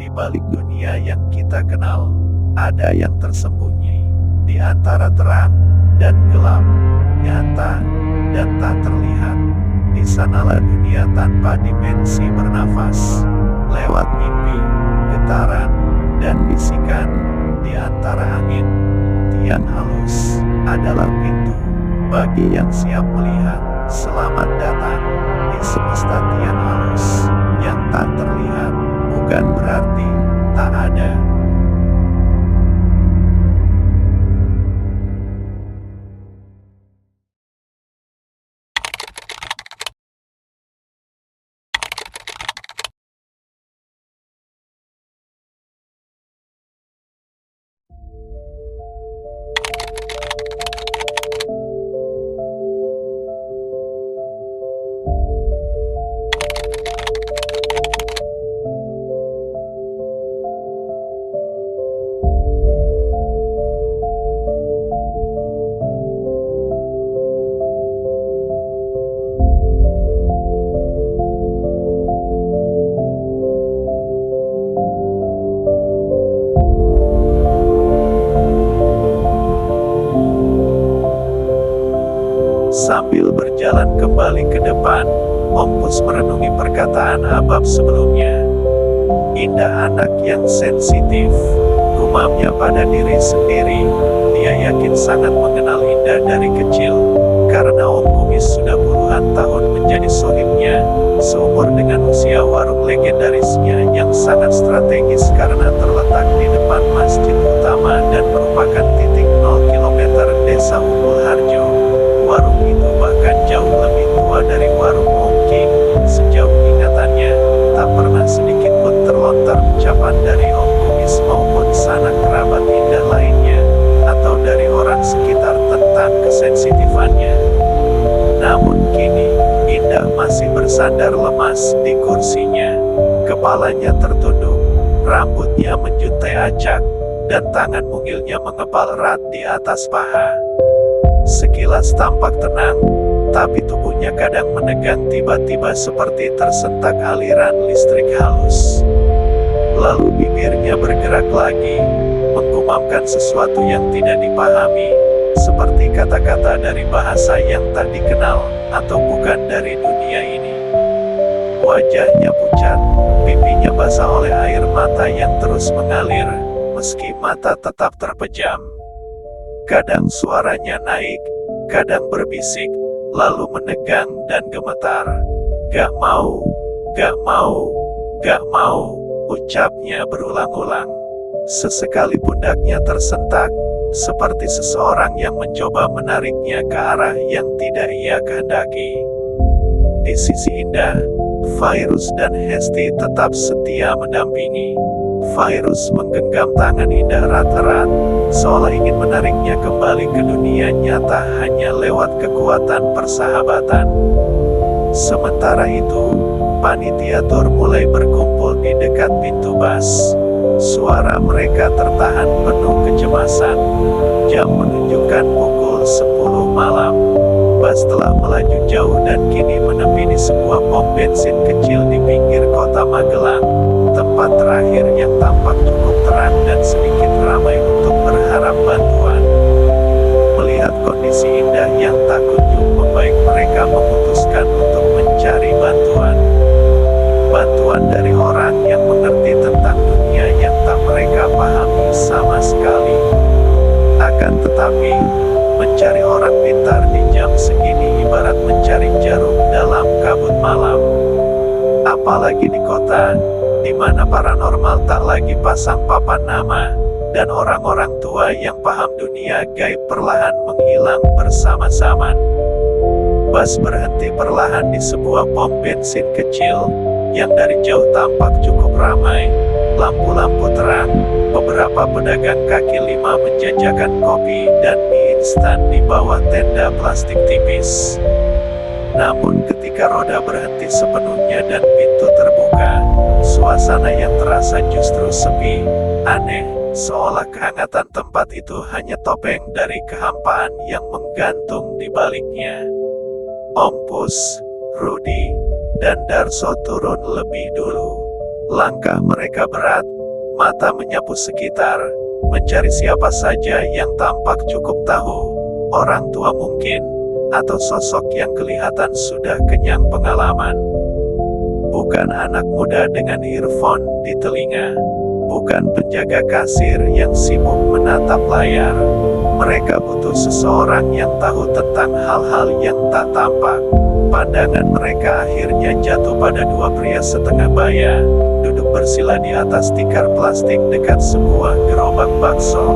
Di balik dunia yang kita kenal, ada yang tersembunyi di antara terang dan gelap, nyata dan tak terlihat. Di sanalah dunia tanpa dimensi bernafas, lewat mimpi, getaran, dan bisikan. Di antara angin, tiang halus adalah pintu bagi yang siap melihat. Selamat datang di semesta tiang halus yang tak terlihat, bukan berarti tak ada. Sambil berjalan kembali ke depan, Ompus merenungi perkataan Habab sebelumnya. Indah anak yang sensitif, gumamnya pada diri sendiri. Dia yakin sangat mengenal Indah dari kecil, karena Om Kumis sudah puluhan tahun menjadi sohibnya, seumur dengan usia warung legendarisnya yang sangat strategis karena terletak di depan masjid utama dan merupakan titik 0 km desa Umbul Harjo. Warung itu bahkan jauh lebih tua dari warung Om King. Sejauh ingatannya, tak pernah sedikit pun terlontar ucapan dari Om Kumis maupun sanak kerabat Indah lainnya, atau dari orang sekitar tentang kesensitifannya. Namun kini, Indah masih bersandar lemas di kursinya. Kepalanya tertunduk, rambutnya menjuntai acak, dan tangan mungilnya mengepal erat di atas paha. Sekilas tampak tenang, tapi tubuhnya kadang menegang tiba-tiba seperti tersentak aliran listrik halus. Lalu bibirnya bergerak lagi, menggumamkan sesuatu yang tidak dipahami, seperti kata-kata dari bahasa yang tak dikenal, atau bukan dari dunia ini. Wajahnya pucat, pipinya basah oleh air mata yang terus mengalir, meski mata tetap terpejam. Kadang suaranya naik, kadang berbisik, lalu menegang dan gemetar. Gak mau, gak mau, gak mau, ucapnya berulang-ulang. Sesekali pundaknya tersentak, seperti seseorang yang mencoba menariknya ke arah yang tidak ia kehendaki. Di sisi Indah, Fairuz dan Hesti tetap setia mendampingi. Fairuz menggenggam tangan Indah erat-erat, seolah ingin menariknya kembali ke dunia nyata hanya lewat kekuatan persahabatan. Sementara itu, panitia tur mulai berkumpul di dekat pintu bus. Suara mereka tertahan penuh kecemasan. Jam menunjukkan pukul 10 malam. Bus telah melaju jauh dan kini menepi di sebuah pom bensin kecil di pinggir kota Magelang, tempat terakhir yang tampak cukup terang dan sedikit ramai untuk berharap bantuan. Melihat kondisi Indah yang tak kunjung membaik, mereka memutuskan untuk mencari bantuan. Bantuan dari orang yang mengerti tentang dunia yang tak mereka pahami sama sekali. Akan tetapi, mencari orang pintar di jam segini ibarat mencari jarum dalam kabut malam. Apalagi di kota, di mana paranormal tak lagi pasang papan nama, dan orang-orang tua yang paham dunia gaib perlahan menghilang bersama-sama. Bus berhenti perlahan di sebuah pom bensin kecil, yang dari jauh tampak cukup ramai. Lampu-lampu terang, beberapa pedagang kaki lima menjajakan kopi dan mie instan di bawah tenda plastik tipis. Namun ketika roda berhenti sepenuhnya dan pintu terbuka, suasana yang terasa justru sepi, aneh, seolah kehangatan tempat itu hanya topeng dari kehampaan yang menggantung di baliknya. Ompus, Rudi, dan Darso turun lebih dulu. Langkah mereka berat, Mata menyapu sekitar, mencari siapa saja yang tampak cukup tahu, orang tua mungkin, atau sosok yang kelihatan sudah kenyang pengalaman. Bukan anak muda dengan earphone di telinga, bukan penjaga kasir yang sibuk menatap layar. Mereka butuh seseorang yang tahu tentang hal-hal yang tak tampak. Pandangan mereka akhirnya jatuh pada dua pria setengah baya, duduk bersila di atas tikar plastik dekat sebuah gerobak bakso.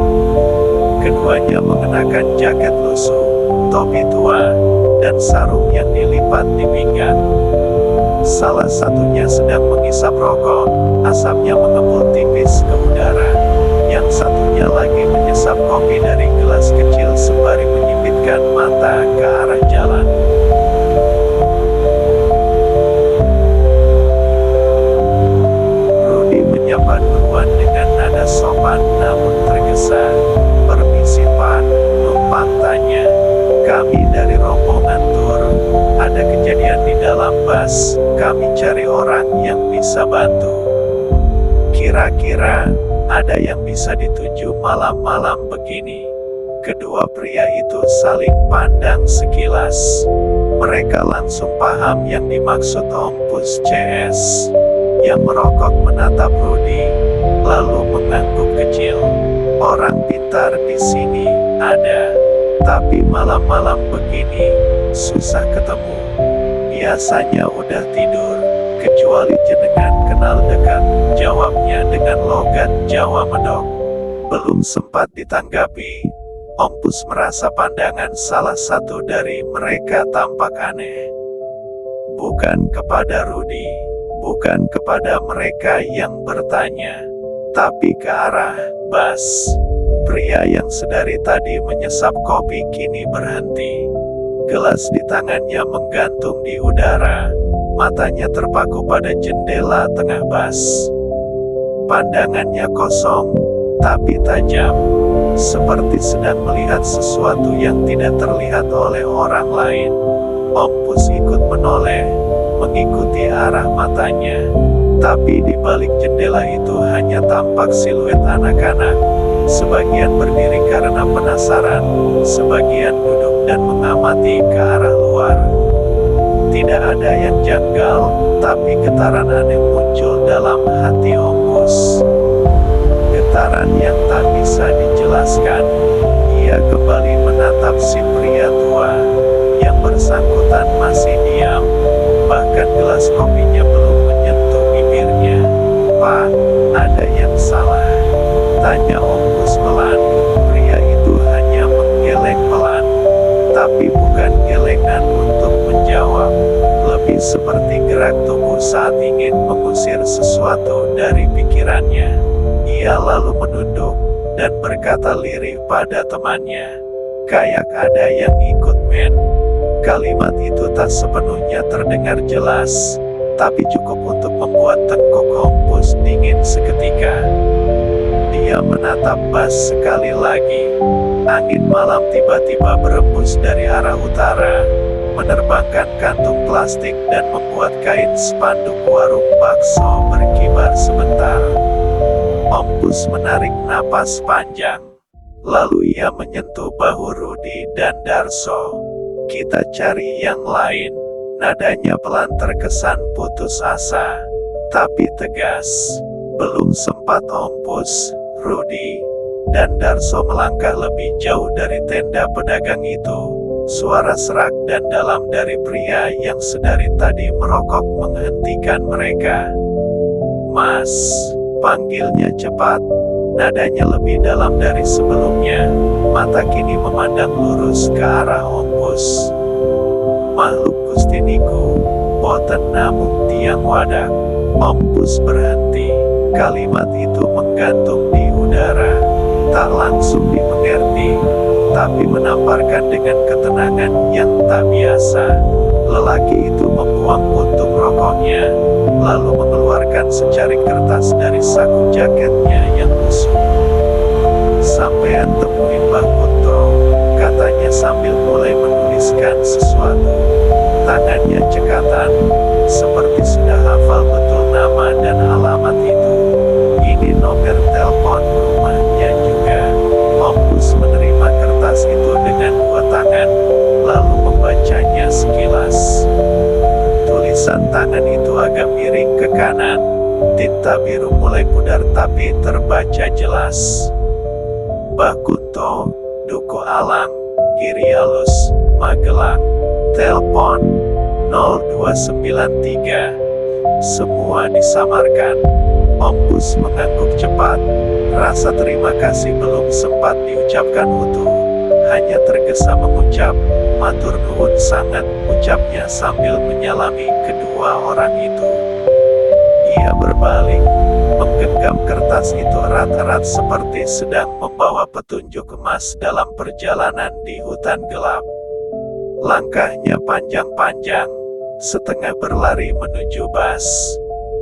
Keduanya mengenakan jaket lusuh, topi tua, dan sarung yang dilipat di pinggang. Salah satunya sedang menghisap rokok, asapnya mengepul tipis ke udara. Yang satunya lagi menyesap kopi dari gelas kecil sembari menyipitkan mata ke arah jalan. Rudy menyapa duluan dengan nada sopan namun tergesa. "Permisi Pak, numpang tanya. Kami dari rombongan tur. Ada kejadian di dalam bus, kami cari orang yang bisa bantu. Kira-kira ada yang bisa dituju malam-malam begini?" Kedua pria itu saling pandang sekilas. Mereka langsung paham yang dimaksud Om Pus CS. Yang merokok menatap Rudy, lalu mengangguk kecil. "Orang pintar di sini ada, tapi malam-malam begini susah ketemu. Biasanya udah tidur, kecuali jenengan kenal dekat," jawabnya dengan logat Jawa medok. Belum sempat ditanggapi, Om Pus merasa pandangan salah satu dari mereka tampak aneh. Bukan kepada Rudy, bukan kepada mereka yang bertanya, tapi ke arah bus. Pria yang sedari tadi menyesap kopi kini berhenti. Gelas di tangannya menggantung di udara, matanya terpaku pada jendela tengah bus. Pandangannya kosong, tapi tajam, seperti sedang melihat sesuatu yang tidak terlihat oleh orang lain. Om Pus ikut menoleh, mengikuti arah matanya. Tapi di balik jendela itu hanya tampak siluet anak-anak. Sebagian berdiri karena penasaran, sebagian duduk dan mengamati ke arah luar. Tidak ada yang janggal, tapi getaran aneh muncul dalam hati Om Pus. Getaran yang tak bisa dijelaskan. Ia kembali menatap si pria tua. Yang bersangkutan masih diam, bahkan gelas kopinya belum menyentuh bibirnya. "Pak, ada yang salah?" tanya Om Pus pelan. Pria itu hanya menggeleng pelan, tapi bukan gelengan untuk menjawab. Lebih seperti gerak tubuh saat ingin mengusir sesuatu dari pikirannya. Ia lalu menunduk, dan berkata lirih pada temannya, "Kayak ada yang ikut men." Kalimat itu tak sepenuhnya terdengar jelas, tapi cukup untuk membuat tengkuk Om Pus dingin seketika. Dia menatap bus sekali lagi. Angin malam tiba-tiba berembus dari arah utara, menerbangkan kantung plastik dan membuat kain spanduk warung bakso berkibar sebentar. Om Pus menarik napas panjang. Lalu ia menyentuh bahu Rudy dan Darso. "Kita cari yang lain." Nadanya pelan terkesan putus asa, tapi tegas. Belum sempat Om Pus, Rudy, dan Darso melangkah lebih jauh dari tenda pedagang itu. Suara serak dan dalam dari pria yang sedari tadi merokok menghentikan mereka. "Mas," panggilnya cepat. Nadanya lebih dalam dari sebelumnya. Mata kini memandang lurus ke arah Om Pus. "Makhluk Gusti niku, boten namung tiang wadak." Om Pus berhenti. Kalimat itu menggantung di udara. Tak langsung dimengerti, tapi menamparkan dengan ketenangan yang tak biasa. Lelaki itu membuang puntung rokoknya, lalu mengeluarkan secari kertas dari saku jaketnya yang lusuh. "Sampean temuin Mbah Kunto," katanya sambil mulai menuliskan sesuatu. Tangannya cekatan, seperti sudah hafal betul nama dan alamat itu. "Ini nomor miring ke kanan. Tinta biru mulai pudar tapi terbaca jelas. Mbah Kunto, Duku Alang, Kiri Alus, Magelang. Telepon 0293. Semua disamarkan. Om Pus mengangguk cepat. Rasa terima kasih belum sempat diucapkan utuh. Hanya tergesa mengucap, "Matur nuwun sangat," ucapnya sambil menyalami kedua orang itu. Ia berbalik, menggenggam kertas itu erat-erat seperti sedang membawa petunjuk emas dalam perjalanan di hutan gelap. Langkahnya panjang-panjang, setengah berlari menuju Bas.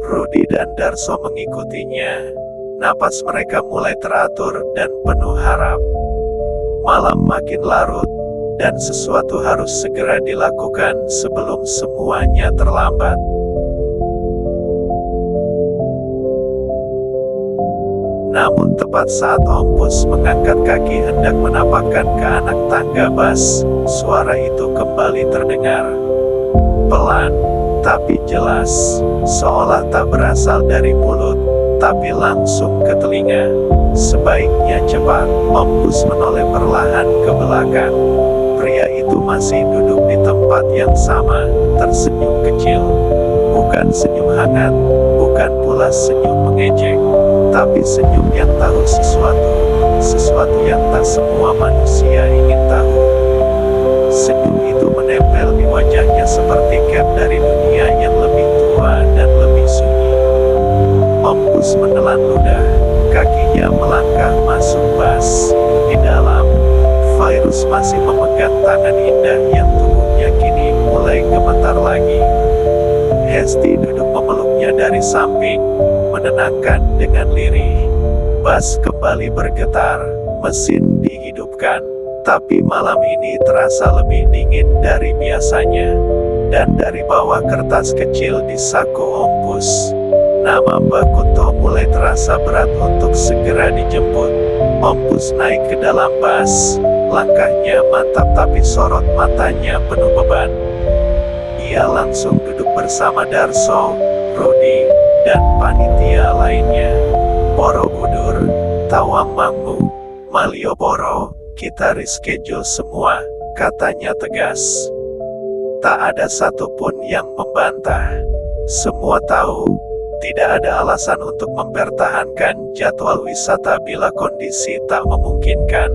Rudi dan Darso mengikutinya. Napas mereka mulai teratur dan penuh harap. Malam makin larut, dan sesuatu harus segera dilakukan sebelum semuanya terlambat. Namun tepat saat Om Pus mengangkat kaki hendak menapakkan ke anak tangga Bas, suara itu kembali terdengar. Pelan, tapi jelas, seolah tak berasal dari mulut, tapi langsung ke telinga. Sebaiknya cepat. Om Pus menoleh perlahan ke belakang. Pria itu masih duduk di tempat yang sama, tersenyum kecil. Bukan senyum hangat, bukan pula senyum mengejek, tapi senyum yang tahu sesuatu yang tak semua manusia ingin tahu. Senyum itu menempel di wajahnya seperti cap dari dunia yang lebih tua dan lebih sunyi. Om Pus menelan ludah, kakinya melangkah masuk Bas. Di dalam, Virus masih memegang tangan indah yang tubuhnya kini mulai gemetar lagi. Hesti duduk memeluknya dari samping, menenangkan dengan lirih. Bas kembali bergetar, mesin dihidupkan, tapi malam ini terasa lebih dingin dari biasanya. Dan dari bawah kertas kecil di saku Om Pus, nama Mbah Kunto mulai terasa berat untuk segera dijemput. Om Pus naik ke dalam Bas, langkahnya mantap tapi sorot matanya penuh beban. Ia langsung duduk bersama Darso, Rudi, dan panitia lainnya. Borobudur, Tawangmangu, Malioboro, kita reschedule semua, katanya tegas. Tak ada satupun yang membantah. Semua tahu, tidak ada alasan untuk mempertahankan jadwal wisata bila kondisi tak memungkinkan.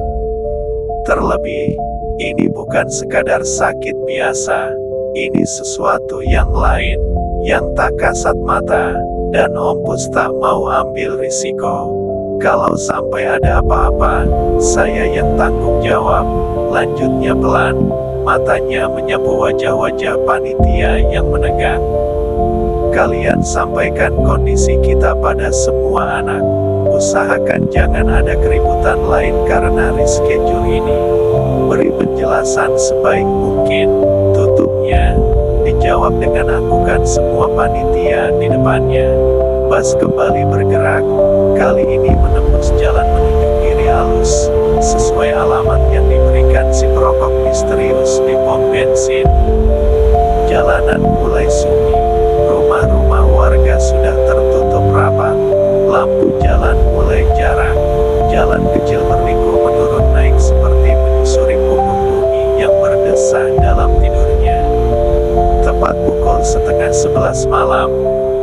Terlebih, ini bukan sekadar sakit biasa. Ini sesuatu yang lain, yang tak kasat mata, dan Om Pus tak mau ambil risiko. Kalau sampai ada apa-apa, saya yang tanggung jawab, lanjutnya pelan, matanya menyapu wajah-wajah panitia yang menegang. Kalian sampaikan kondisi kita pada semua anak. Usahakan jangan ada keributan lain karena reschedule ini. Beri penjelasan sebaik mungkin. Tutupnya, dijawab dengan anggukan semua panitia di depannya. Bas kembali bergerak, kali ini menembus jalan menuju Kiri Alus, sesuai alamat yang diberikan si perokok misterius di pom bensin. Jalanan mulai sunyi, rumah-rumah warga sudah tertutup rapat, lampu jalan mulai jarang, jalan kecil berliku menurun naik seperti menyusuri punggung bumi yang berdesah dalam tidurnya. Tepat pukul 10:30 malam,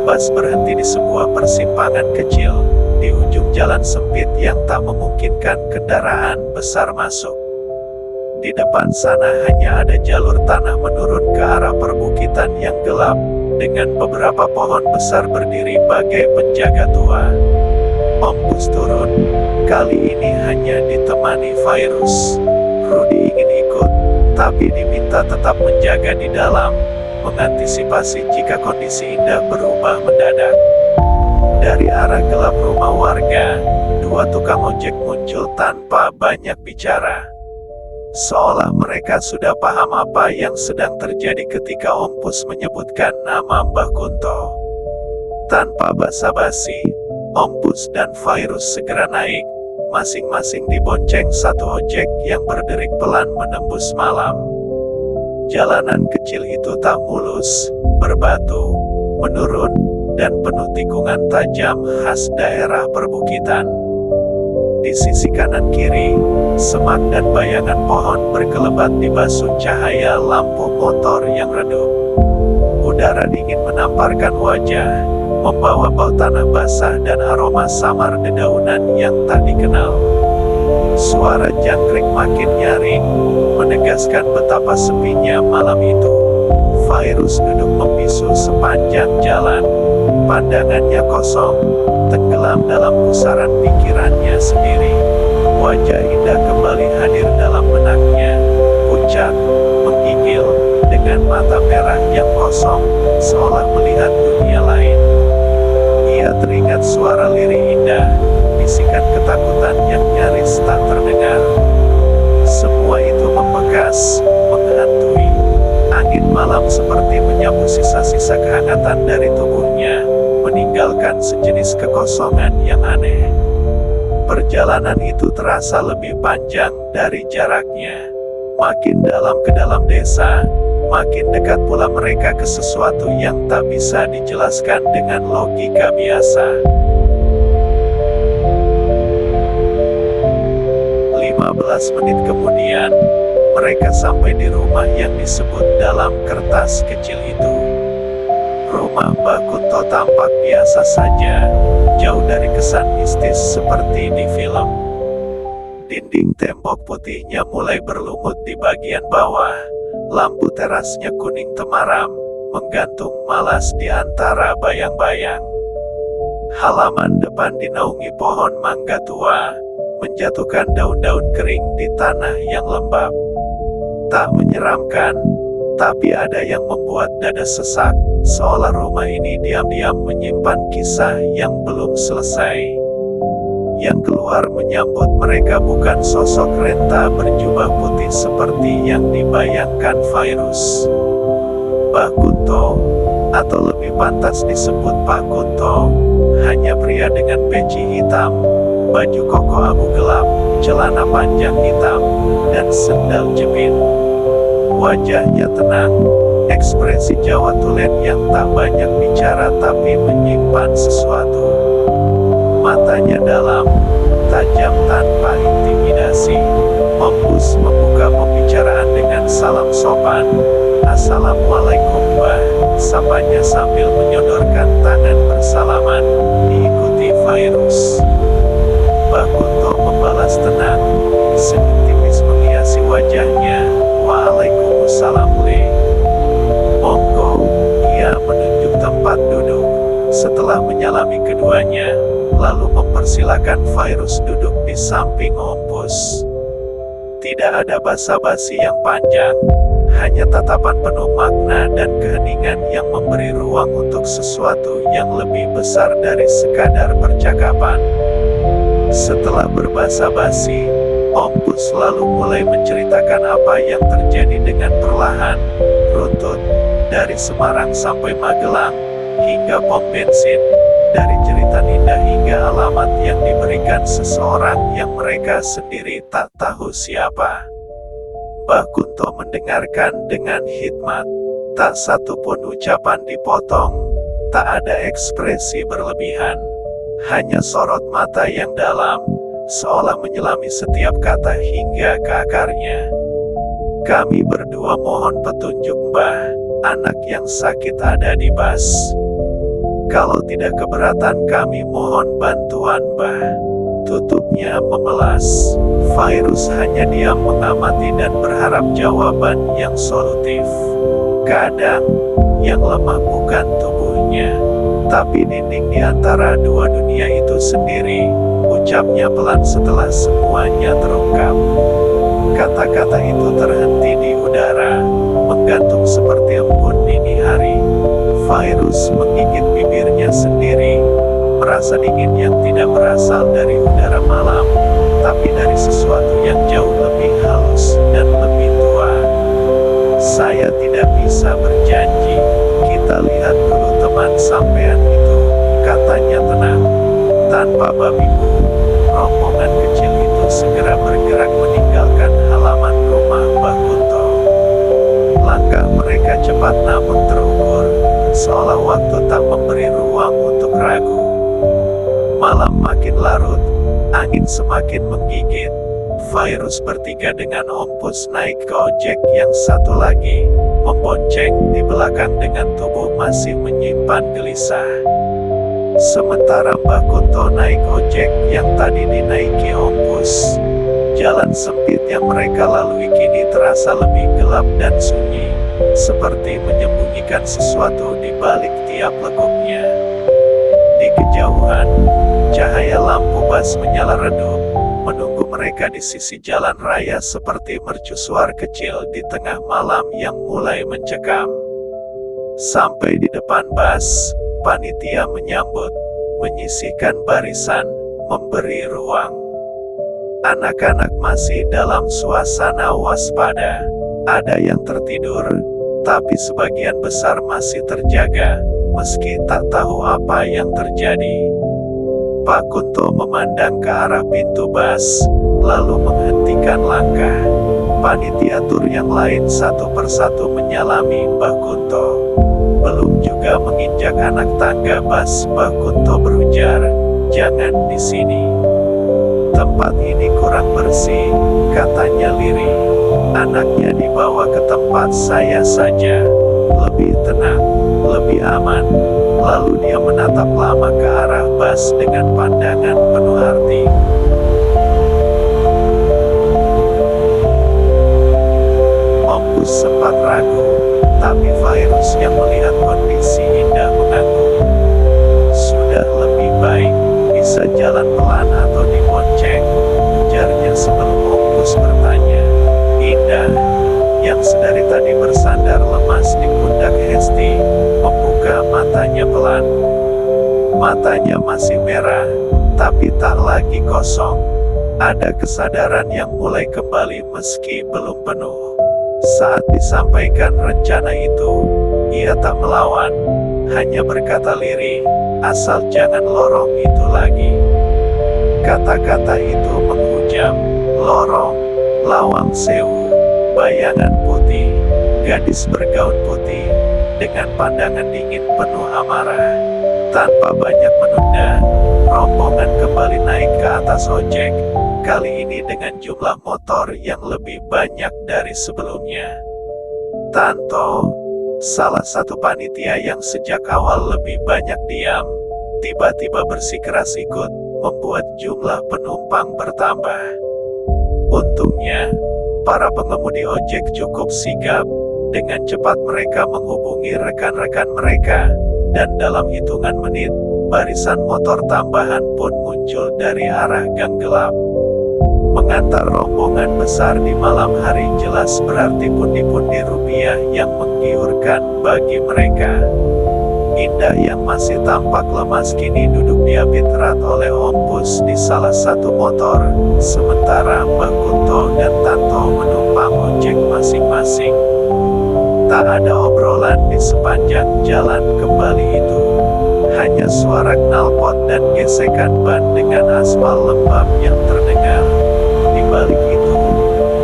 Bas berhenti di sebuah persimpangan kecil, di ujung jalan sempit yang tak memungkinkan kendaraan besar masuk. Di depan sana hanya ada jalur tanah menurun ke arah perbukitan yang gelap, dengan beberapa pohon besar berdiri bagai penjaga tua. Om Pus turun, kali ini hanya ditemani Virus. Rudi ingin ikut, tapi diminta tetap menjaga di dalam, mengantisipasi jika kondisi indah berubah mendadak. Dari arah gelap rumah warga, dua tukang ojek muncul tanpa banyak bicara. Seolah mereka sudah paham apa yang sedang terjadi ketika Om Pus menyebutkan nama Mbah Kunto. Tanpa basa-basi, Om Pus dan Virus segera naik, masing-masing dibonceng satu ojek yang berderik pelan menembus malam. Jalanan kecil itu tak mulus, berbatu, menurun, dan penuh tikungan tajam khas daerah perbukitan. Di sisi kanan kiri, semak dan bayangan pohon berkelebat dibasuh cahaya lampu motor yang redup. Udara dingin menamparkan wajah, membawa bau tanah basah dan aroma samar dedaunan yang tak dikenal. Suara jangkrik makin nyaring, menegaskan betapa sepinya malam itu. Virus duduk membisu sepanjang jalan. Pandangannya kosong, tenggelam dalam pusaran pikirannya sendiri. Wajah indah kembali hadir dalam benaknya, pucat, menggigil, dengan mata merah yang kosong, seolah melihat dunia lain. Ia teringat suara lirih indah, bisikan ketakutan yang nyaris tak terdengar. Semua itu membekas, menghantui. Angin malam seperti menyapu sisa-sisa kehangatan dari tubuhnya, meninggalkan sejenis kekosongan yang aneh. Perjalanan itu terasa lebih panjang dari jaraknya. Makin dalam ke dalam desa, makin dekat pula mereka ke sesuatu yang tak bisa dijelaskan dengan logika biasa. 15 menit kemudian, mereka sampai di rumah yang disebut dalam kertas kecil itu. Rumah Mbah Kunto tampak biasa saja, jauh dari kesan mistis seperti di film. Dinding tembok putihnya mulai berlumut di bagian bawah, lampu terasnya kuning temaram, menggantung malas di antara bayang-bayang. Halaman depan dinaungi pohon mangga tua, menjatuhkan daun-daun kering di tanah yang lembab. Tak menyeramkan, tapi ada yang membuat dada sesak, seolah rumah ini diam-diam menyimpan kisah yang belum selesai. Yang keluar menyambut mereka bukan sosok renta berjubah putih seperti yang dibayangkan Virus. Mbah Kunto, atau lebih pantas disebut Pak Kunto, hanya pria dengan peci hitam, baju koko abu gelap, celana panjang hitam, dan sendal jepit. Wajahnya tenang, ekspresi Jawa tulen yang tak banyak bicara tapi menyimpan sesuatu. Matanya dalam, tajam tanpa intimidasi. Ompus membuka pembicaraan dengan salam sopan. Assalamualaikum Mbah, sapanya sambil menyodorkan tangan bersalaman, diikuti Virus. Mbah Kunto membalas tenang, senyum tipis menghiasi wajahnya. Waalaikumsalam Le. Monggo, ia menunjuk tempat duduk. Setelah menyalami keduanya, lalu mempersilakan Virus duduk di samping Ompus. Tidak ada basa-basi yang panjang, hanya tatapan penuh makna dan keheningan yang memberi ruang untuk sesuatu yang lebih besar dari sekadar percakapan. Setelah berbasa-basi, Ompus lalu mulai menceritakan apa yang terjadi dengan perlahan, runtut, dari Semarang sampai Magelang, hingga pom bensin, dari cerita indah hingga alamat yang diberikan seseorang yang mereka sendiri tak tahu siapa. Mbah Kunto mendengarkan dengan hikmat, tak satu pun ucapan dipotong, tak ada ekspresi berlebihan, hanya sorot mata yang dalam, seolah menyelami setiap kata hingga ke akarnya. Kami berdua mohon petunjuk Mbah, anak yang sakit ada di Bas. Kalau tidak keberatan kami mohon bantuan Mbah. Tutupnya memelas. Virus hanya diam mengamati dan berharap jawaban yang solutif. Kadang, yang lemah bukan tubuhnya, tapi dinding di antara dua dunia itu sendiri, ucapnya pelan setelah semuanya terungkap. Kata-kata itu terhenti di udara, menggantung seperti embun dini hari. Virus menggigit bibirnya sendiri, merasa dingin yang tidak berasal dari udara malam, tapi dari sesuatu yang jauh lebih halus dan lebih tua. Saya tidak bisa berjanji, kita lihat dulu teman sampean itu, katanya tenang. Tanpa babi bu, rombongan kecil itu segera bergerak meninggalkan halaman rumah Mbah Kunto. Langkah mereka cepat namun terukur, seolah waktu tak memberi ruang untuk ragu. Malam makin larut, angin semakin menggigit. Virus bertiga dengan Ompus naik ke ojek yang satu lagi, membonceng di belakang dengan tubuh masih menyimpan gelisah. Sementara Mbak Kunto naik ojek yang tadi dinaiki Ompus. Jalan sempit yang mereka lalui kini terasa lebih gelap dan sunyi, seperti menyembunyikan sesuatu di balik tiap lekuknya. Di kejauhan, cahaya lampu bus menyala redup, menunggu mereka di sisi jalan raya seperti mercusuar kecil di tengah malam yang mulai mencekam. Sampai di depan bus, panitia menyambut, menyisihkan barisan, memberi ruang. Anak-anak masih dalam suasana waspada. Ada yang tertidur, tapi sebagian besar masih terjaga, meski tak tahu apa yang terjadi. Pak Kunto memandang ke arah pintu bus, lalu menghentikan langkah. Panitia tur yang lain satu persatu menyalami Mbak Kunto. Belum juga menginjak anak tangga bus, Mbak Kunto berujar, "Jangan di sini. Tempat ini kurang bersih," katanya lirih. "Anaknya dibawa ke tempat saya saja. Lebih tenang, lebih aman." Lalu dia menatap lama ke arah bus dengan pandangan penuh arti. Ompus sempat ragu, tapi Virus yang melihat kondisi Indah mengangguk. "Sudah lebih baik, bisa jalan pelan atau dibonceng," ujarnya sebelum Ompus bertanya. Indah, yang sedari tadi bersandar lemas di pundak Hesti, membuka matanya pelan. Matanya masih merah, tapi tak lagi kosong. Ada kesadaran yang mulai kembali meski belum penuh. Saat disampaikan rencana itu, ia tak melawan, hanya berkata lirih, "Asal jangan lorong itu lagi." Kata-kata itu menghujam. Lorong, Lawang Sewu, bayangan putih, gadis bergaun putih, dengan pandangan dingin penuh amarah. Tanpa banyak menunda, rombongan kembali naik ke atas ojek, kali ini dengan jumlah motor yang lebih banyak dari sebelumnya. Tanto, salah satu panitia yang sejak awal lebih banyak diam, tiba-tiba bersikeras ikut, membuat jumlah penumpang bertambah. Untungnya, para pengemudi ojek cukup sigap. Dengan cepat mereka menghubungi rekan-rekan mereka, dan dalam hitungan menit, barisan motor tambahan pun muncul dari arah gang gelap. Mengantar rombongan besar di malam hari jelas berarti pundi-pundi rupiah yang menggiurkan bagi mereka. Indah yang masih tampak lemas kini duduk diapit erat oleh Ompus di salah satu motor, sementara Mbak Kunto dan Tanto menumpang ojek masing-masing. Tak ada obrolan di sepanjang jalan kembali itu. Hanya suara knalpot dan gesekan ban dengan aspal lembab yang terdengar. Di balik itu,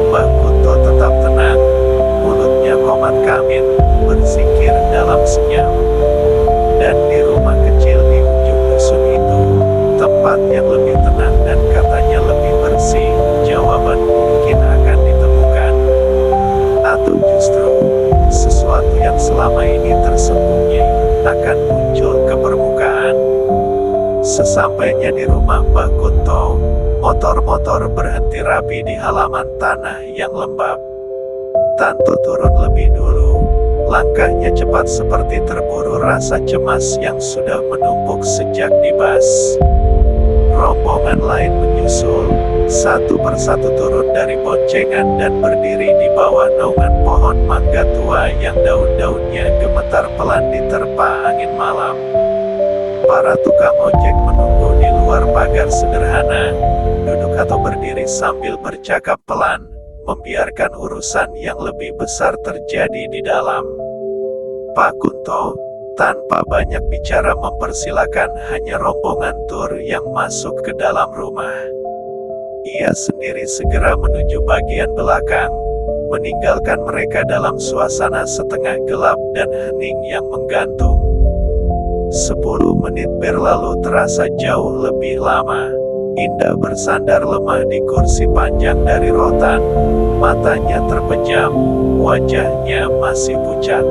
Mbak Kunto tetap tenang. Mulutnya komat kamit, berzikir dalam senyap. Dan di rumah kecil di ujung dusun itu, tempat yang lebih tenang dan katanya lebih bersih, jawaban mungkin akan ditemukan. Atau justru, sesuatu yang selama ini tersembunyi, akan muncul ke permukaan. Sesampainya di rumah Mbak Kunto, motor-motor berhenti rapi di halaman tanah yang lembab. Tanto turun lebih dulu. Langkahnya cepat seperti terburu rasa cemas yang sudah menumpuk sejak di bus. Rombongan lain menyusul, satu persatu turun dari boncengan dan berdiri di bawah naungan pohon mangga tua yang daun-daunnya gemetar pelan diterpa angin malam. Para tukang ojek menunggu di luar pagar sederhana, duduk atau berdiri sambil bercakap pelan, membiarkan urusan yang lebih besar terjadi di dalam. Pak Kunto, tanpa banyak bicara mempersilakan hanya rombongan tur yang masuk ke dalam rumah. Ia sendiri segera menuju bagian belakang, meninggalkan mereka dalam suasana setengah gelap dan hening yang menggantung. 10 menit berlalu terasa jauh lebih lama. Indah bersandar lemah di kursi panjang dari rotan. Matanya terpejam, wajahnya masih pucat.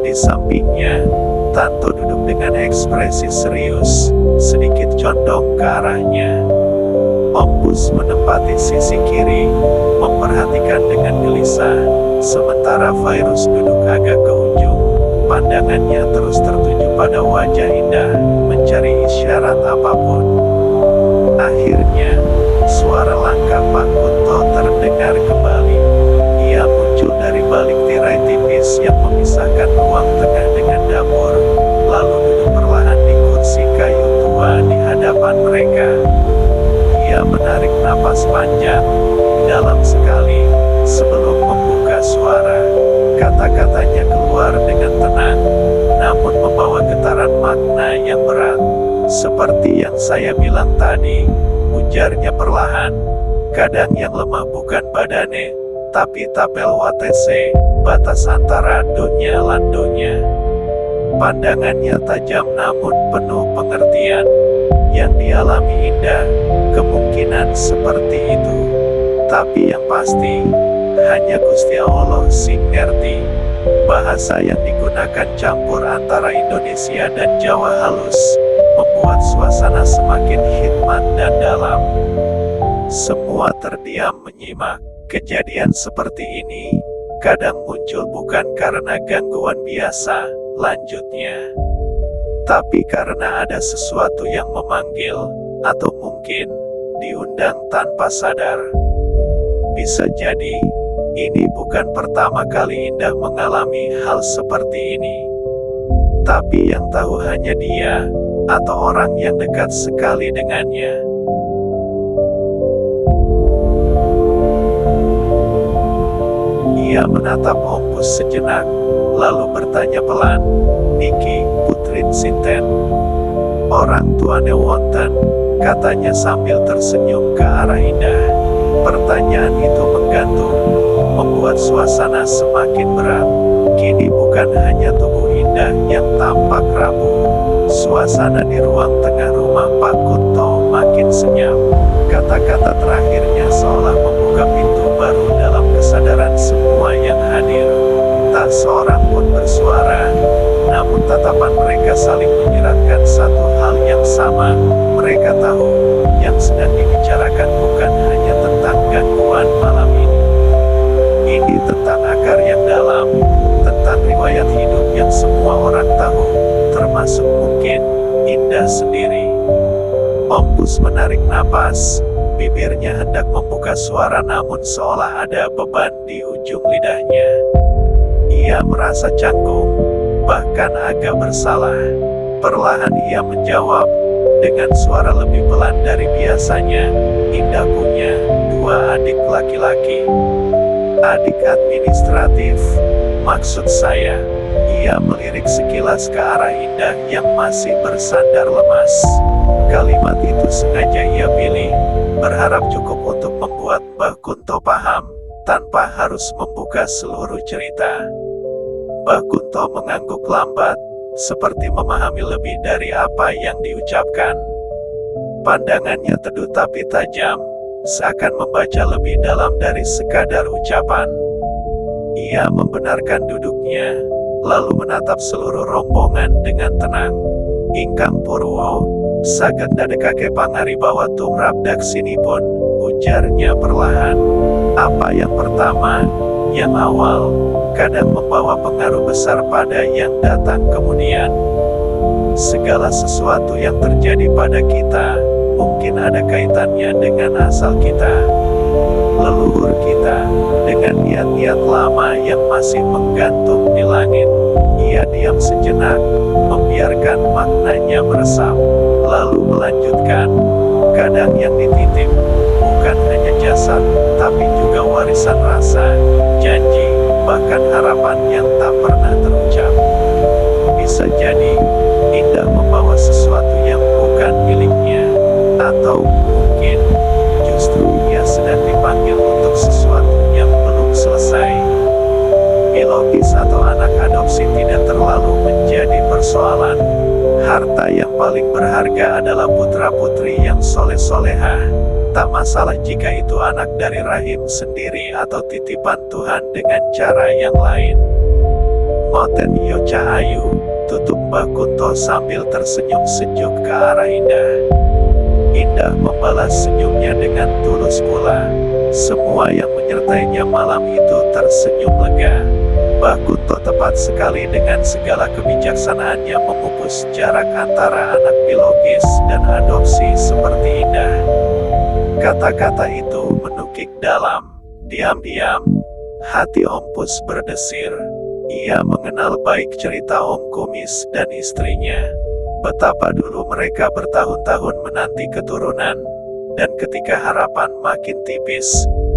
Di sampingnya, Tanto duduk dengan ekspresi serius, sedikit condong ke arahnya. Om Bus menempati sisi kiri, memperhatikan dengan gelisah, sementara Virus duduk agak ke ujung. Pandangannya terus tertuju pada wajah Indah, mencari isyarat apapun. Akhirnya, suara langkah Pak Kunto terdengar kembali. Ia muncul dari balik tirai tipis yang memisahkan ruang tengah dengan dapur, lalu duduk perlahan di kursi kayu tua di hadapan mereka. Ia menarik napas panjang, dalam sekali, sebelum membuka suara. Kata-katanya keluar dengan tenang, namun membawa getaran makna yang berat. Seperti yang saya bilang tadi, ujarnya perlahan. Kadang yang lemah bukan badane, tapi tapel watese, batas antara donya lan donya. Pandangannya tajam namun penuh pengertian. Yang dialami Indah, kemungkinan seperti itu. Tapi yang pasti, hanya Gusti Allah sing ngerti. Bahasa yang digunakan campur antara Indonesia dan Jawa halus, membuat suasana semakin hikmat dan dalam. Semua terdiam menyimak. Kejadian seperti ini kadang muncul bukan karena gangguan biasa, lanjutnya, tapi karena ada sesuatu yang memanggil, atau mungkin diundang tanpa sadar. Bisa jadi, ini bukan pertama kali Indah mengalami hal seperti ini. Tapi yang tahu hanya dia, atau orang yang dekat sekali dengannya. Ia menatap Om Bus sejenak, lalu bertanya pelan, "Niki, putrin sinten? Orang tuane wonten," katanya sambil tersenyum ke arah Indah. Pertanyaan itu menggantung, membuat suasana semakin berat. Kini bukan hanya tubuh Indah yang tampak rapuh. Suasana di ruang tengah rumah Pak Kunto makin senyap. Kata-kata terakhirnya seolah membuka pintu baru dalam kesadaran semua yang hadir. Tak seorang pun bersuara, namun tatapan mereka saling menyiratkan satu hal yang sama. Mereka tahu, yang sedang dibicarakan bukan hanya tentang gangguan malam ini. Ini tentang akar yang dalam, tentang riwayat hidup yang semua orang tahu, termasuk mungkin Indah sendiri. Om Bus menarik napas, bibirnya hendak membuka suara namun seolah ada beban di ujung lidahnya. Ia merasa canggung, bahkan agak bersalah. Perlahan ia menjawab, dengan suara lebih pelan dari biasanya, "Indah punya 2 adik laki-laki." "Adik administratif, maksud saya." Ia melirik sekilas ke arah Indah yang masih bersandar lemas. Kalimat itu sengaja ia pilih, berharap cukup untuk membuat Mbah Kunto paham, tanpa harus membuka seluruh cerita. Mbah Kunto mengangguk lambat, seperti memahami lebih dari apa yang diucapkan. Pandangannya teduh tapi tajam, seakan membaca lebih dalam dari sekadar ucapan. Ia membenarkan duduknya, lalu menatap seluruh rombongan dengan tenang. "Ingkang Purwo, saged ndadekake pangaribawa tumrap daksinipun," ujarnya perlahan. "Apa yang pertama, yang awal, kadang membawa pengaruh besar pada yang datang kemudian. Segala sesuatu yang terjadi pada kita, mungkin ada kaitannya dengan asal kita, leluhur kita, dengan niat-niat lama yang masih menggantung di langit." Ia diam sejenak, membiarkan maknanya meresap, lalu melanjutkan, "Kadang yang dititip, bukan hanya jasad, tapi juga warisan rasa, janji, bahkan harapan yang tak pernah terucap. Bisa jadi, Indah membawa sesuatu yang bukan miliknya, atau mungkin, justru ia sedang dipanggil untuk sesuatu yang belum selesai. Biologis atau anak adopsi tidak terlalu menjadi persoalan, paling berharga adalah putra-putri yang soleh-solehah. Tak masalah jika itu anak dari rahim sendiri atau titipan Tuhan dengan cara yang lain. Moten yo Cahayu, tutup Mbah Kunto sambil tersenyum sejuk ke arah Indah. Indah membalas senyumnya dengan tulus pula. Semua yang menyertainya malam itu tersenyum lega. Mbah Kunto tepat sekali dengan segala kebijaksanaannya memupus jarak antara anak biologis dan adopsi seperti Indah. Kata-kata itu menukik dalam. Diam-diam, hati Om Pus berdesir. Ia mengenal baik cerita Om Kumis dan istrinya. Betapa dulu mereka bertahun-tahun menanti keturunan. Dan ketika harapan makin tipis,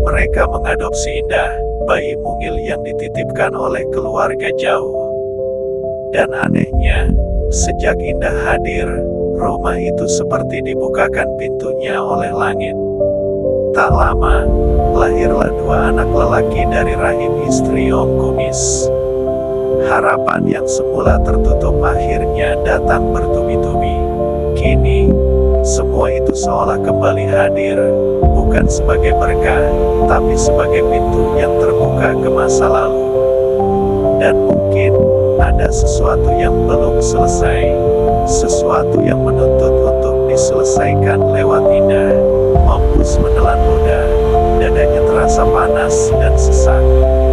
mereka mengadopsi Indah, bayi mungil yang dititipkan oleh keluarga jauh. Dan anehnya, sejak Indah hadir, rumah itu seperti dibukakan pintunya oleh langit. Tak lama, lahirlah 2 anak lelaki dari rahim istri Om Kumis. Harapan yang semula tertutup akhirnya datang bertubi-tubi. Kini, semua itu seolah kembali hadir, bukan sebagai berkah, tapi sebagai pintu yang terbuka ke masa lalu. Dan mungkin, ada sesuatu yang belum selesai, sesuatu yang menuntut untuk diselesaikan lewat Indah. Om Pus menelan ludah, dadanya terasa panas dan sesak.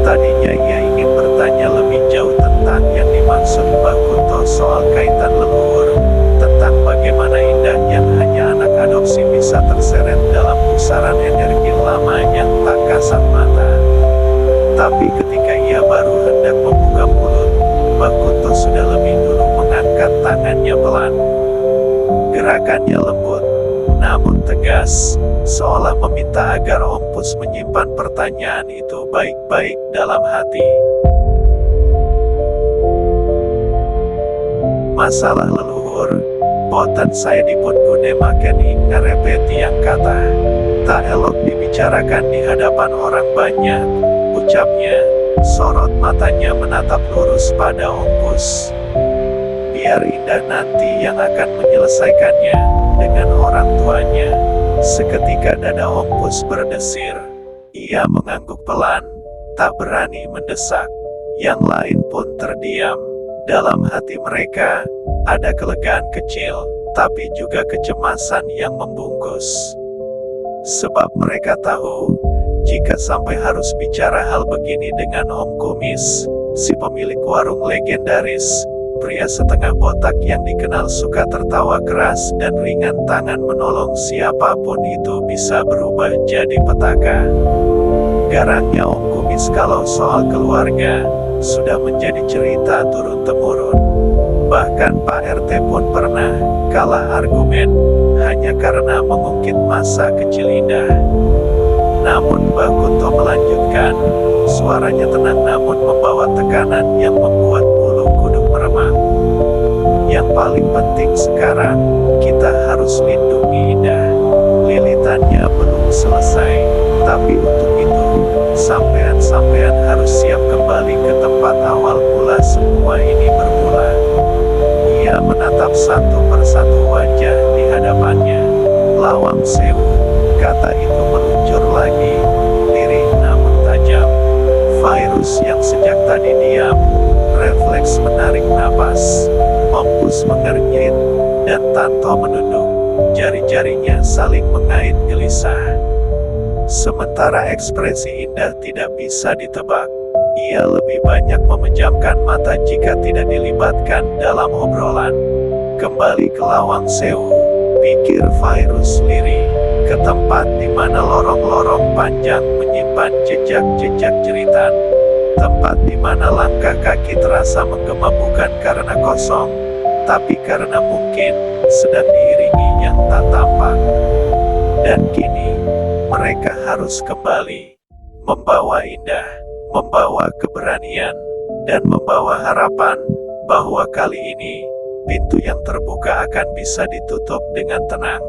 Tadinya ia ingin bertanya lebih jauh tentang yang dimaksud Mbah Kunto soal kaitan leluhur, tentang bagaimana Indah yang hanya anak adopsi bisa terseret dalam pusaran energi lama yang tak kasat mata. Tapi ketika ia baru hendak membuka mulut, Mbah Kunto sudah lebih dulu mengangkat tangannya pelan. Gerakannya lembut, namun tegas, seolah meminta agar Om Pus menyimpan pertanyaan itu baik-baik dalam hati. Masalah leluhur, boten saya dipun gunemaken ing ngarepeti yang kata. Tak elok dibicarakan di hadapan orang banyak, ucapnya, sorot matanya menatap lurus pada Om Pus. Biar Indah nanti yang akan menyelesaikannya, dengan orang tuanya. Seketika dada Om Pus berdesir. Ia mengangguk pelan, tak berani mendesak. Yang lain pun terdiam. Dalam hati mereka, ada kelegaan kecil, tapi juga kecemasan yang membungkus. Sebab mereka tahu, jika sampai harus bicara hal begini dengan Om Kumis, si pemilik warung legendaris, pria setengah botak yang dikenal suka tertawa keras dan ringan tangan menolong siapapun itu bisa berubah jadi petaka. Garangnya Om Kumis kalau soal keluarga, sudah menjadi cerita turun-temurun. Bahkan Pak RT pun pernah kalah argumen, hanya karena mengungkit masa kecil Indah. Namun Mbah Kunto melanjutkan, suaranya tenang namun membawa tekanan yang membuat bulu kuduk meremang. Yang paling penting sekarang, kita harus lindungi Indah. Lilitannya belum selesai, tapi untuk itu, sampean harus siap kembali ke tempat awal mula semua ini bermula. Ia menatap satu persatu wajah di hadapannya. Lawang Sewu, kata itu meluncur lagi, lirih namun tajam. Virus yang sejak tadi diam, refleks menarik napas. Om Pus mengernyit, dan Tanto menunduk. Jari-jarinya saling mengait gelisah. Sementara ekspresi Indah tidak bisa ditebak. Ia lebih banyak memejamkan mata jika tidak dilibatkan dalam obrolan. Kembali ke Lawang Sewu, pikir Virus lirih, ke tempat di mana lorong-lorong panjang menyimpan jejak-jejak jeritan. Tempat di mana langkah kaki terasa menggema bukan karena kosong, tapi karena mungkin sedang diiringi yang tak tampak. Dan kini, mereka harus kembali, membawa Indah, membawa keberanian, dan membawa harapan, bahwa kali ini, pintu yang terbuka akan bisa ditutup dengan tenang.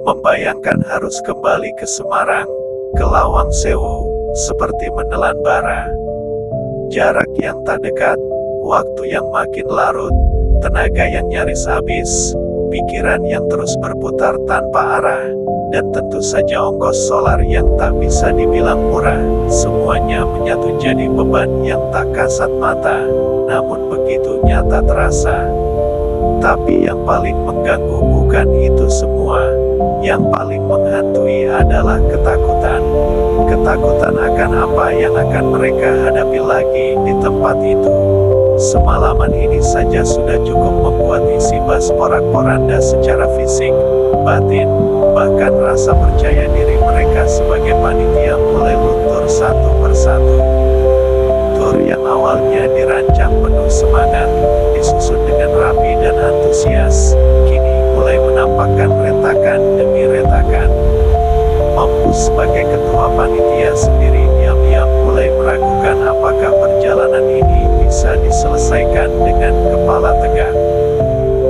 Membayangkan harus kembali ke Semarang, ke Lawang Sewu, seperti menelan bara. Jarak yang tak dekat, waktu yang makin larut, tenaga yang nyaris habis, pikiran yang terus berputar tanpa arah, dan tentu saja ongkos solar yang tak bisa dibilang murah. Semuanya menyatu jadi beban yang tak kasat mata, namun begitu nyata terasa. Tapi yang paling mengganggu bukan itu semua. Yang paling menghantui adalah ketakutan. Ketakutan akan apa yang akan mereka hadapi lagi di tempat itu. Semalaman ini saja sudah cukup membuat isi bas porak-poranda secara fisik, batin, bahkan rasa percaya diri mereka sebagai panitia mulai luntur satu persatu. Tur yang awalnya dirancang penuh semangat, disusun dengan rapi dan antusias, kini mulai menampakkan retakan demi retakan. Mampus sebagai ketua panitia sendiri diam-diam mulai meragukan apakah perjalanan ini bisa diselesaikan dengan kepala tegak.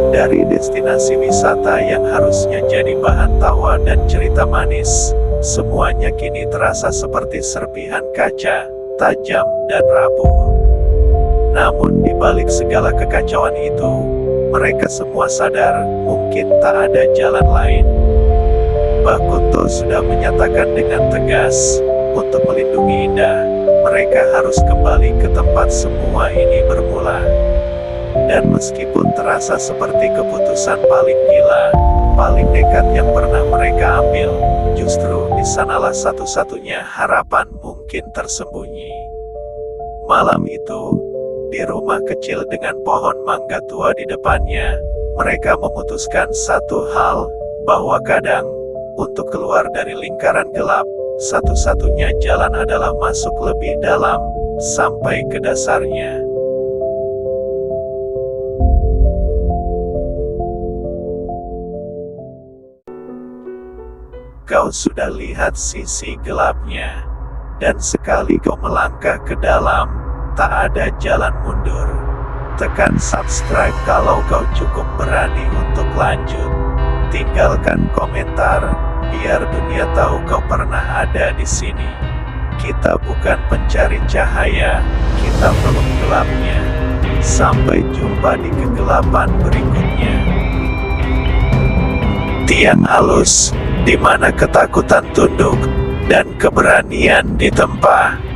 Dari destinasi wisata yang harusnya jadi bahan tawa dan cerita manis, semuanya kini terasa seperti serpihan kaca, tajam dan rapuh. Namun di balik segala kekacauan itu, mereka semua sadar, mungkin tak ada jalan lain. Mbah Kunto sudah menyatakan dengan tegas, untuk melindungi Indah, mereka harus kembali ke tempat semua ini bermula. Dan meskipun terasa seperti keputusan paling gila, paling nekat yang pernah mereka ambil, justru di sanalah satu-satunya harapan mungkin tersembunyi. Malam itu, di rumah kecil dengan pohon mangga tua di depannya, mereka memutuskan satu hal, bahwa kadang, untuk keluar dari lingkaran gelap, satu-satunya jalan adalah masuk lebih dalam, sampai ke dasarnya. Kau sudah lihat sisi gelapnya, dan sekali kau melangkah ke dalam, tak ada jalan mundur. Tekan subscribe kalau kau cukup berani untuk lanjut. Tinggalkan komentar, biar dunia tahu kau pernah ada di sini. Kita bukan pencari cahaya, kita peluk gelapnya. Sampai jumpa di kegelapan berikutnya. Tiang halus, di mana ketakutan tunduk, dan keberanian ditempa.